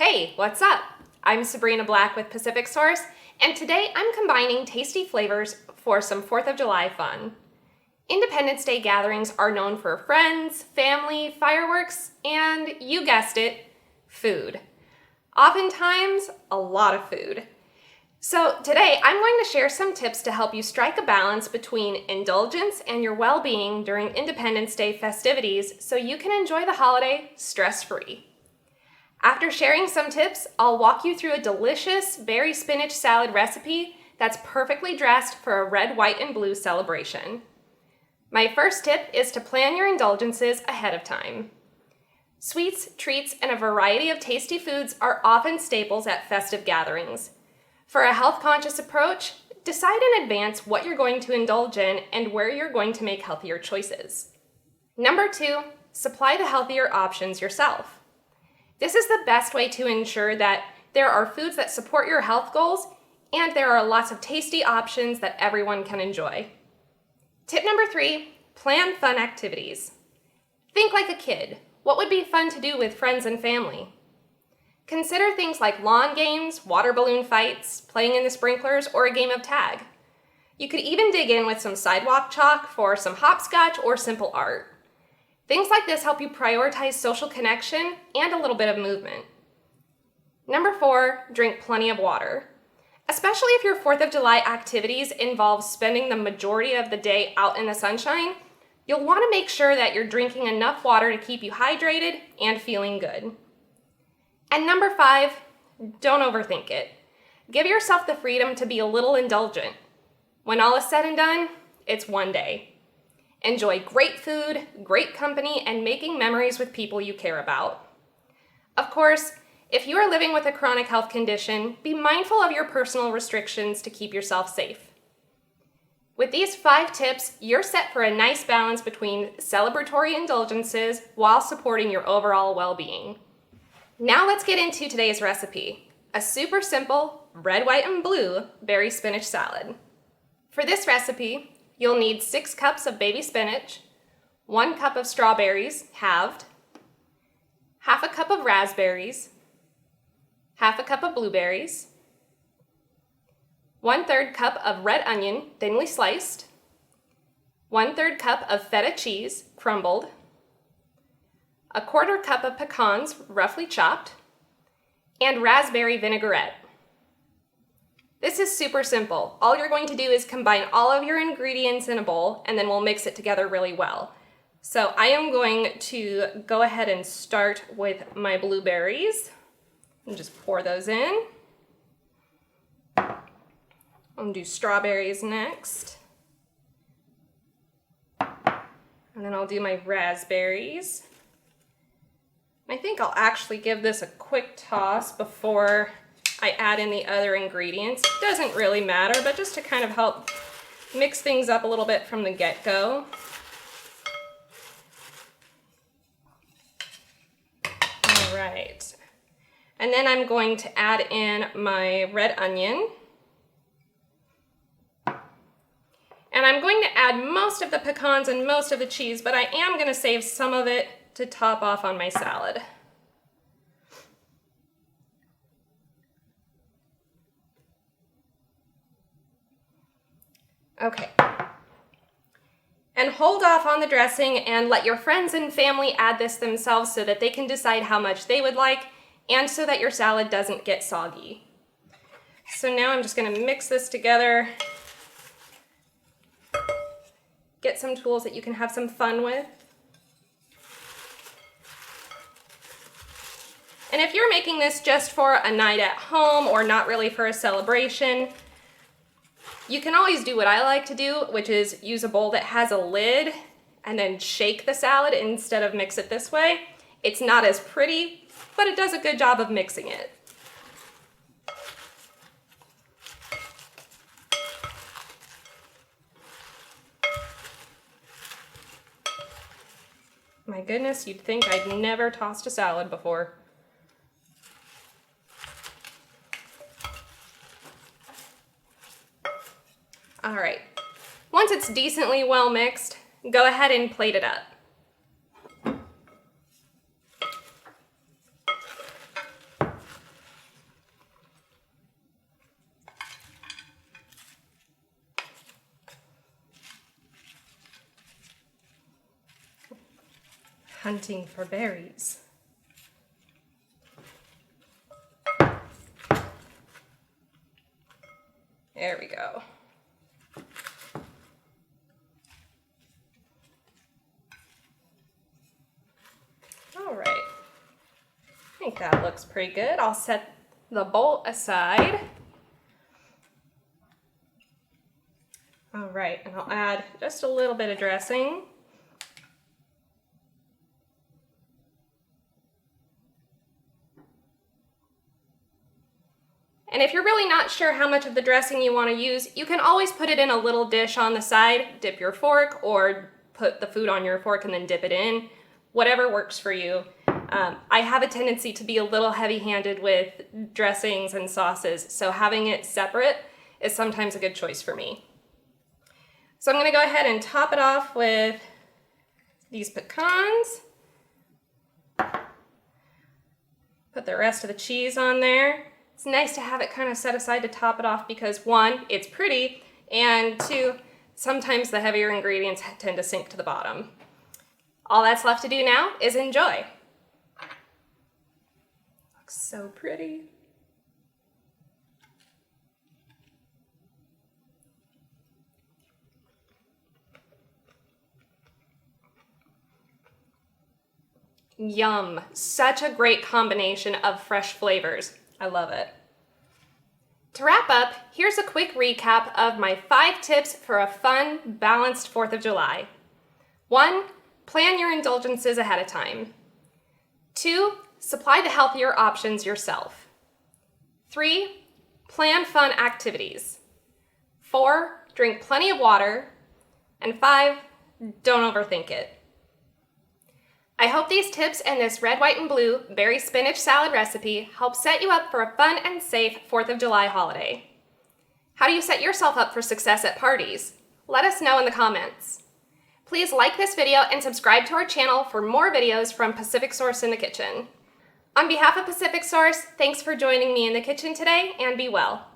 Hey, what's up? I'm Sabrina Black with PacificSource, and today I'm combining tasty flavors for some 4th of July fun. Independence Day gatherings are known for friends, family, fireworks, and you guessed it, food. Oftentimes, a lot of food. So today I'm going to share some tips to help you strike a balance between indulgence and your well-being during Independence Day festivities so you can enjoy the holiday stress-free. After sharing some tips, I'll walk you through a delicious berry spinach salad recipe that's perfectly dressed for a red, white, and blue celebration. My first tip is to plan your indulgences ahead of time. Sweets, treats, and a variety of tasty foods are often staples at festive gatherings. For a health-conscious approach, decide in advance what you're going to indulge in and where you're going to make healthier choices. Number 2, supply the healthier options yourself. This is the best way to ensure that there are foods that support your health goals and there are lots of tasty options that everyone can enjoy. Tip number 3, plan fun activities. Think like a kid. What would be fun to do with friends and family? Consider things like lawn games, water balloon fights, playing in the sprinklers, or a game of tag. You could even dig in with some sidewalk chalk for some hopscotch or simple art. Things like this help you prioritize social connection and a little bit of movement. Number 4, drink plenty of water. Especially if your 4th of July activities involve spending the majority of the day out in the sunshine, you'll want to make sure that you're drinking enough water to keep you hydrated and feeling good. And number 5, don't overthink it. Give yourself the freedom to be a little indulgent. When all is said and done, it's one day. Enjoy great food, great company, and making memories with people you care about. Of course, if you are living with a chronic health condition, be mindful of your personal restrictions to keep yourself safe. With these 5 tips, you're set for a nice balance between celebratory indulgences while supporting your overall well-being. Now let's get into today's recipe, a super simple red, white, and blue berry spinach salad. For this recipe, you'll need 6 cups of baby spinach, 1 cup of strawberries, halved, half a cup of raspberries, half a cup of blueberries, 1/3 cup of red onion, thinly sliced, 1/3 cup of feta cheese, crumbled, 1/4 cup of pecans, roughly chopped, and raspberry vinaigrette. This is super simple. All you're going to do is combine all of your ingredients in a bowl and then we'll mix it together really well. So I am going to go ahead and start with my blueberries and just pour those in. I'm gonna do strawberries next. And then I'll do my raspberries. I think I'll actually give this a quick toss before I add in the other ingredients. It doesn't really matter, but just to kind of help mix things up a little bit from the get-go. All right. And then I'm going to add in my red onion. And I'm going to add most of the pecans and most of the cheese, but I am going to save some of it to top off on my salad. Okay. And hold off on the dressing and let your friends and family add this themselves so that they can decide how much they would like and so that your salad doesn't get soggy. So now I'm just going to mix this together. Get some tools that you can have some fun with. And if you're making this just for a night at home or not really for a celebration, you can always do what I like to do, which is use a bowl that has a lid and then shake the salad instead of mix it this way. It's not as pretty, but it does a good job of mixing it. My goodness, you'd think I'd never tossed a salad before. All right, once it's decently well mixed, go ahead and plate it up. hunting for berries. There we go. All right. I think that looks pretty good. I'll set the bowl aside. All right, and I'll add just a little bit of dressing. And if you're really not sure how much of the dressing you want to use, you can always put it in a little dish on the side, dip your fork, or put the food on your fork and then dip it in. Whatever works for you. I have a tendency to be a little heavy-handed with dressings and sauces, so having it separate is sometimes a good choice for me. So I'm going to go ahead and top it off with these pecans. Put the rest of the cheese on there. It's nice to have it kind of set aside to top it off because one, it's pretty, and two, sometimes the heavier ingredients tend to sink to the bottom. All that's left to do now is enjoy. Looks so pretty. Yum, such a great combination of fresh flavors. I love it. To wrap up, here's a quick recap of my 5 tips for a fun, balanced 4th of July. 1, plan your indulgences ahead of time. 2, supply the healthier options yourself. 3, plan fun activities. 4, drink plenty of water. And 5, don't overthink it. I hope these tips and this red, white, and blue berry spinach salad recipe help set you up for a fun and safe 4th of July holiday. How do you set yourself up for success at parties? Let us know in the comments. Please like this video and subscribe to our channel for more videos from PacificSource in the Kitchen. On behalf of PacificSource, thanks for joining me in the kitchen today, and be well.